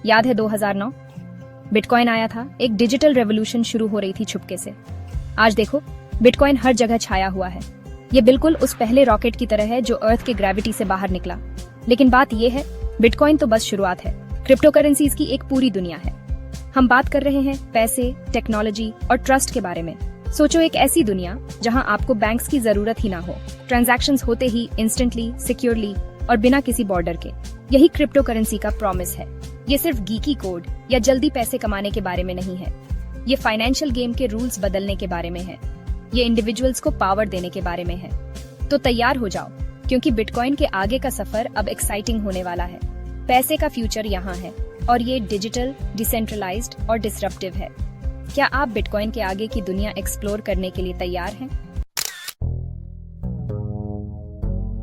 याद है 2009? बिटकॉइन आया था, एक डिजिटल रेवोल्यूशन शुरू हो रही थी छुपके से। आज देखो, बिटकॉइन हर जगह छाया हुआ है। ये बिल्कुल उस पहले रॉकेट की तरह है जो अर्थ के ग्रेविटी से बाहर निकला। लेकिन बात ये है, बिटकॉइन तो बस शुरुआत है, क्रिप्टो करेंसीज की एक पूरी दुनिया है। हम बात कर रहे हैं पैसे, टेक्नोलॉजी और ट्रस्ट के बारे में। सोचो, एक ऐसी दुनिया जहां आपको बैंक्स की जरूरत ही ना हो, ट्रांजैक्शंस होते ही इंस्टेंटली, सिक्योरली और बिना किसी बॉर्डर के। यही क्रिप्टो करेंसी का प्रॉमिस है। ये सिर्फ गीकी कोड या जल्दी पैसे कमाने के बारे में नहीं है। ये फाइनेंशियल गेम के रूल्स बदलने के बारे में है। ये इंडिविजुअल्स को पावर देने के बारे में है। तो तैयार हो जाओ, क्योंकि बिटकॉइन के आगे का सफर अब एक्साइटिंग होने वाला है। पैसे का फ्यूचर यहाँ है और ये डिजिटल, डिसेंट्रलाइज्ड और डिसरप्टिव है। क्या आप बिटकॉइन के आगे की दुनिया एक्सप्लोर करने के लिए तैयार हैं?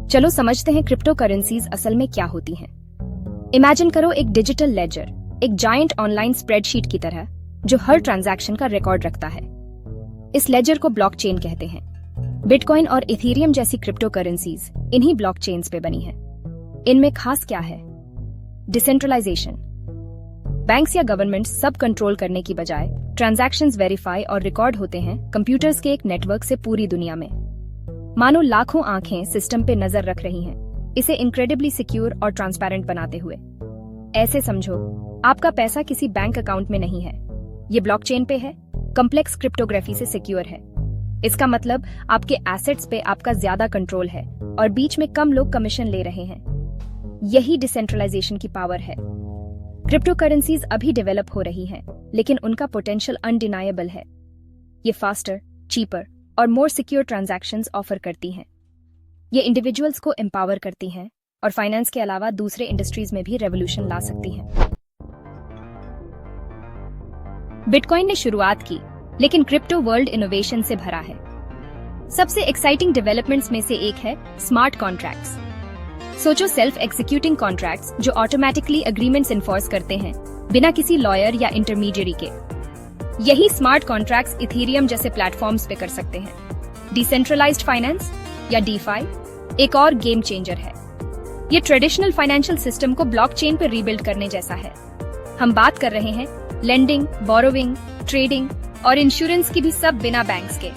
चलो समझते हैं क्रिप्टो करेंसीज असल में क्या होती हैं। इमेजिन करो एक डिजिटल लेजर, एक जायंट ऑनलाइन स्प्रेडशीट की तरह जो हर ट्रांजैक्शन का रिकॉर्ड रखता है। इस लेजर को ब्लॉकचेन कहते हैं। बिटकॉइन और इथेरियम जैसी क्रिप्टो करेंसीज इन्हीं ब्लॉकचेन्स पे बनी है। इनमें खास क्या है? डिसेंट्रलाइजेशन। बैंक्स या गवर्नमेंट सब कंट्रोल करने की बजाय ट्रांजैक्शंस वेरीफाई और रिकॉर्ड होते हैं कंप्यूटर्स के एक नेटवर्क से पूरी दुनिया में। मानो लाखों आंखें सिस्टम पे नजर रख रही हैं, इसे इनक्रेडिबली सिक्योर और ट्रांसपेरेंट बनाते हुए। ऐसे समझो, आपका पैसा किसी बैंक अकाउंट में नहीं है, ये ब्लॉकचेन पे है, कॉम्प्लेक्स क्रिप्टोग्राफी से सिक्योर है। इसका मतलब आपके एसेट्स पे आपका ज्यादा कंट्रोल है और बीच में कम लोग कमीशन ले रहे हैं। यही डिसेंट्रलाइजेशन की पावर है। क्रिप्टो करेंसीज अभी डेवलप हो रही हैं, लेकिन उनका पोटेंशियल अनडिनायबल है। ये फास्टर, चीपर और मोर सिक्योर ट्रांजैक्शंस ऑफर करती हैं। ये इंडिविजुअल्स को एम्पावर करती हैं और फाइनेंस के अलावा दूसरे इंडस्ट्रीज में भी रेवोल्यूशन ला सकती हैं। बिटकॉइन ने शुरुआत की, लेकिन क्रिप्टो वर्ल्ड इनोवेशन से भरा है। सबसे एक्साइटिंग डेवलपमेंट्स में से एक है स्मार्ट कॉन्ट्रैक्ट्स। सोचो, सेल्फ एग्जीक्यूटिंग कॉन्ट्रैक्ट्स जो ऑटोमेटिकली एग्रीमेंट्स इन्फोर्स करते हैं बिना किसी लॉयर या इंटरमीडियरी के। यही स्मार्ट कॉन्ट्रैक्ट्स इथेरियम जैसे प्लेटफॉर्म्स पे कर सकते हैं। डिसेंट्रलाइज्ड फाइनेंस या डीफाई एक और गेम चेंजर है। ये ट्रेडिशनल फाइनेंशियल सिस्टम को ब्लॉकचेन पर रीबिल्ड करने जैसा है। हम बात कर रहे हैं लेंडिंग, बोरोविंग, ट्रेडिंग और इंश्योरेंस की भी, सब बिना बैंक्स के।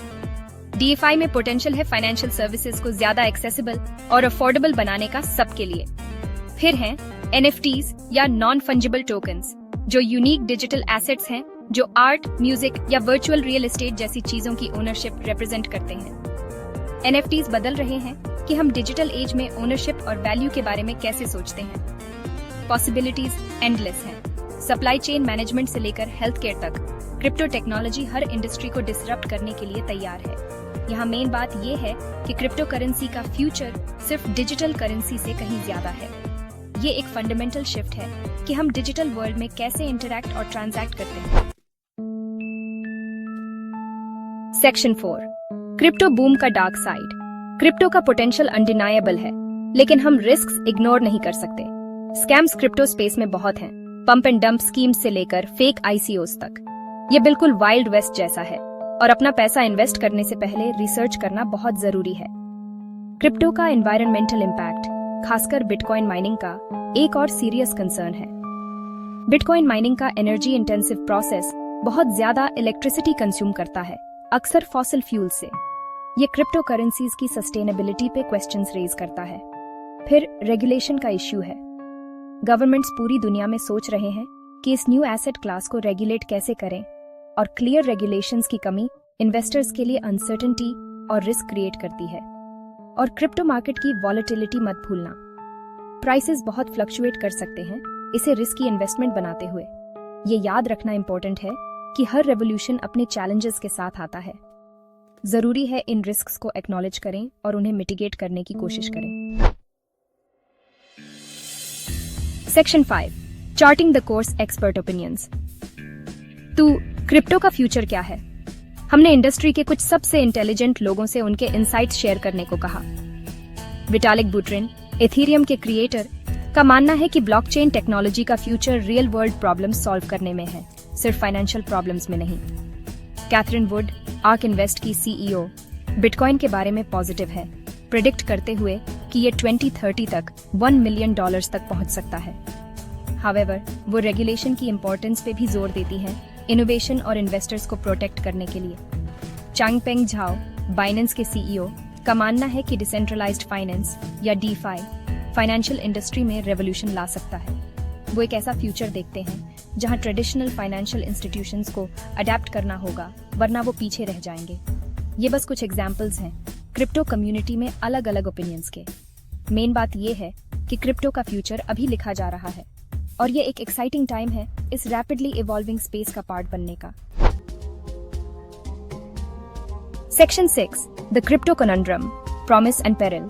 डीएफआई में पोटेंशियल है फाइनेंशियल सर्विसेज को ज्यादा एक्सेसिबल और अफोर्डेबल बनाने का सबके लिए। फिर हैं एनएफटीज या नॉन फंजिबल टोकन्स, जो यूनिक डिजिटल एसेट्स हैं जो आर्ट, म्यूजिक या वर्चुअल रियल एस्टेट जैसी चीजों की ओनरशिप रिप्रेजेंट करते हैं। एनएफटीज बदल रहे हैं कि हम डिजिटल एज में ओनरशिप और वैल्यू के बारे में कैसे सोचते हैं। पॉसिबिलिटीज एंडलेस हैं। सप्लाई चेन मैनेजमेंट से लेकर हेल्थ केयर तक क्रिप्टो टेक्नोलॉजी हर इंडस्ट्री को डिसरप्ट करने के लिए तैयार है। यहाँ मेन बात ये है कि क्रिप्टो करेंसी का फ्यूचर सिर्फ डिजिटल करेंसी से कहीं ज्यादा है। ये एक फंडामेंटल शिफ्ट है कि हम डिजिटल वर्ल्ड में कैसे इंटरैक्ट और ट्रांजैक्ट करते हैं। सेक्शन 4, क्रिप्टो बूम का डार्क साइड। क्रिप्टो का पोटेंशियल अनडिनायबल है, लेकिन हम रिस्क्स इग्नोर नहीं कर सकते। स्कैम्स क्रिप्टो स्पेस में बहुत हैं, पंप एंड डंप स्कीम्स से लेकर फेक आईसीओस तक। ये बिल्कुल वाइल्ड वेस्ट जैसा है और अपना पैसा इन्वेस्ट करने से पहले रिसर्च करना बहुत जरूरी है। क्रिप्टो का एनवायरमेंटल इम्पैक्ट, खासकर बिटकॉइन माइनिंग का, एक और सीरियस कंसर्न है। बिटकॉइन माइनिंग का एनर्जी इंटेंसिव प्रोसेस बहुत ज्यादा इलेक्ट्रिसिटी कंज्यूम करता है, अक्सर फॉसिल फ्यूल से। ये क्रिप्टो करेंसीज की सस्टेनेबिलिटी पे क्वेश्चंस रेज करता है। फिर रेगुलेशन का इश्यू है। गवर्नमेंट्स पूरी दुनिया में सोच रहे हैं कि इस न्यू एसेट क्लास को रेगुलेट कैसे करें, और क्लियर रेगुलेशंस की कमी इन्वेस्टर्स के लिए अनसर्टेनिटी और रिस्क क्रिएट करती है। और क्रिप्टो मार्केट की वॉलेटिलिटी मत भूलना। प्राइसेस बहुत फ्लक्चुएट कर सकते हैं इसे रिस्की इन्वेस्टमेंट बनाते हुए। ये याद रखना इंपॉर्टेंट है कि हर रेवोल्यूशन अपने चैलेंजेस के साथ आता है। जरूरी है इन रिस्क्स को एक्नॉलेज करें और उन्हें मिटिगेट करने की कोशिश करें। Section 5, charting the course, expert opinions. तो क्रिप्टो का फ्यूचर क्या है? हमने इंडस्ट्री के कुछ सबसे इंटेलिजेंट लोगों से उनके इनसाइट्स शेयर करने को कहा। विटालिक बुटेरिन, इथेरियम के क्रिएटर, का मानना है कि ब्लॉकचेन टेक्नोलॉजी का future real world problems solve करने में है, सिर्फ फाइनेंशियल प्रॉब्लम्स में नहीं। कैथरीन वुड, आर्क इन्वेस्ट की सीईओ, बिटकॉइन के बारे में पॉजिटिव है, प्रिडिक्ट करते हुए कि ये 2030 तक $1 मिलियन तक पहुंच सकता है। हावेवर वो रेगुलेशन की इम्पोर्टेंस पे भी जोर देती हैं इनोवेशन और इन्वेस्टर्स को प्रोटेक्ट करने के लिए। चांगपेंग झाओ, बाइनेंस के सीईओ, का मानना है कि डिसेंट्रलाइज्ड फाइनेंस या डीफाई फाइनेंशियल इंडस्ट्री में रेवोल्यूशन ला सकता है। वो एक ऐसा फ्यूचर देखते हैं जहां ट्रेडिशनल फाइनेंशियल इंस्टीट्यूशंस को अडेप्ट करना होगा, वरना वो पीछे रह जाएंगे। ये बस कुछ एग्जाम्पल्स हैं क्रिप्टो कम्युनिटी में अलग अलग ओपिनियंस के। मेन बात ये है कि क्रिप्टो का फ्यूचर अभी लिखा जा रहा है और ये एक एक्साइटिंग टाइम है इस रैपिडली इवॉल्विंग स्पेस का पार्ट बनने का। Section 6, the crypto conundrum, promise and peril.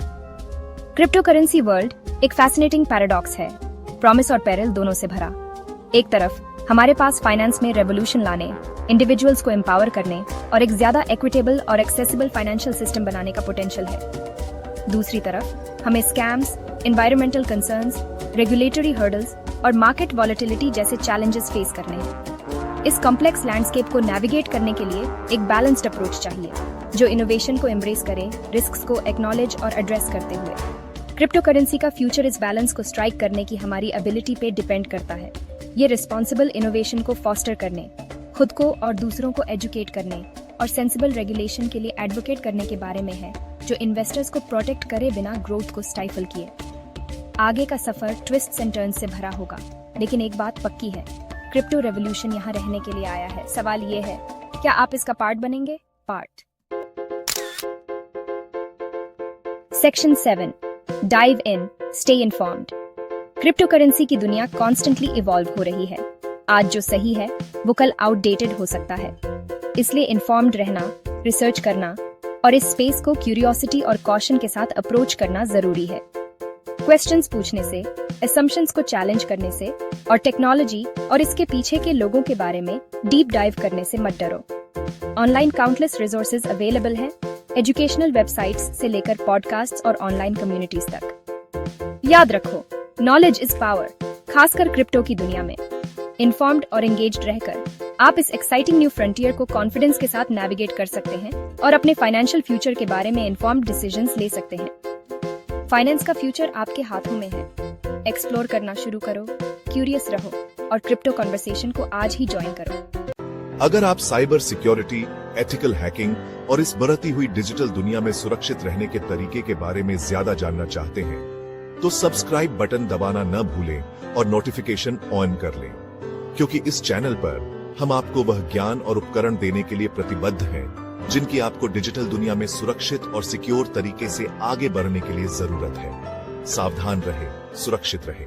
Crypto currency world एक फैसिनेटिंग पैराडॉक्स है, प्रॉमिस और पेरिल दोनों से भरा। एक तरफ हमारे पास फाइनेंस में रेवोल्यूशन लाने, इंडिविजुअल्स को एम्पावर करने और एक ज्यादा इक्विटेबल और एक्सेसिबल फाइनेंशियल सिस्टम बनाने का पोटेंशियल है। दूसरी तरफ हमें scams, environmental concerns, regulatory hurdles और मार्केट वॉलेटिलिटी जैसे चैलेंजेस फेस करने हैं। इस कॉम्प्लेक्स लैंडस्केप को नेविगेट करने के लिए एक बैलेंस्ड अप्रोच चाहिए जो इनोवेशन को एम्ब्रेस करे, रिस्क्स को एक्नॉलेज और एड्रेस करते हुए। क्रिप्टो करेंसी का फ्यूचर इस बैलेंस को स्ट्राइक करने की हमारी एबिलिटी पे डिपेंड करता है। ये रिस्पॉन्सिबल इनोवेशन को फॉस्टर करने, खुद को और दूसरों को एजुकेट करने और सेंसिबल रेगुलेशन के लिए एडवोकेट करने के बारे में है जो इन्वेस्टर्स को प्रोटेक्ट करे बिना ग्रोथ को स्टाइफल किए। आगे का सफर ट्विस्ट्स एंड टर्न्स से भरा होगा, लेकिन एक बात पक्की है, क्रिप्टो रेवोल्यूशन यहाँ रहने के लिए आया है। सवाल ये है, क्या आप इसका पार्ट बनेंगे? Part section 7, dive in, stay informed. Crypto currency की दुनिया कॉन्स्टेंटली इवॉल्व हो रही है। आज जो सही है वो कल आउटडेटेड हो सकता है, इसलिए इन्फॉर्म्ड रहना, रिसर्च करना और इस स्पेस को क्यूरियोसिटी और कॉशन के साथ अप्रोच करना जरूरी है। क्वेश्चंस पूछने से, असम्पशंस को चैलेंज करने से और टेक्नोलॉजी और इसके पीछे के लोगों के बारे में डीप डाइव करने से मत डरो। ऑनलाइन काउंटलेस रिसोर्सेज अवेलेबल हैं, एजुकेशनल वेबसाइट्स से लेकर पॉडकास्ट्स और ऑनलाइन कम्युनिटीज तक। याद रखो, नॉलेज इज पावर, खासकर क्रिप्टो की दुनिया में। इन्फॉर्म्ड और एंगेज्ड रहकर आप इस एक्साइटिंग न्यू फ्रंटियर को कॉन्फिडेंस के साथ नेविगेट कर सकते हैं और अपने फाइनेंशियल फ्यूचर के बारे में इन्फॉर्म्ड डिसीजंस ले सकते हैं। फाइनेंस का फ्यूचर आपके हाथों में है। एक्सप्लोर करना शुरू करो, क्यूरियस रहो और क्रिप्टो कन्वर्सेशन को आज ही ज्वाइन करो। अगर आप साइबर सिक्योरिटी, एथिकल हैकिंग और इस बढ़ती हुई डिजिटल दुनिया में सुरक्षित रहने के तरीके के बारे में ज्यादा जानना चाहते हैं, तो सब्सक्राइब बटन दबाना न भूलें और नोटिफिकेशन ऑन कर लें, क्योंकि इस चैनल पर हम आपको वह ज्ञान और उपकरण देने के लिए प्रतिबद्ध हैं जिनकी आपको डिजिटल दुनिया में सुरक्षित और सिक्योर तरीके से आगे बढ़ने के लिए जरूरत है। सावधान रहे, सुरक्षित रहे।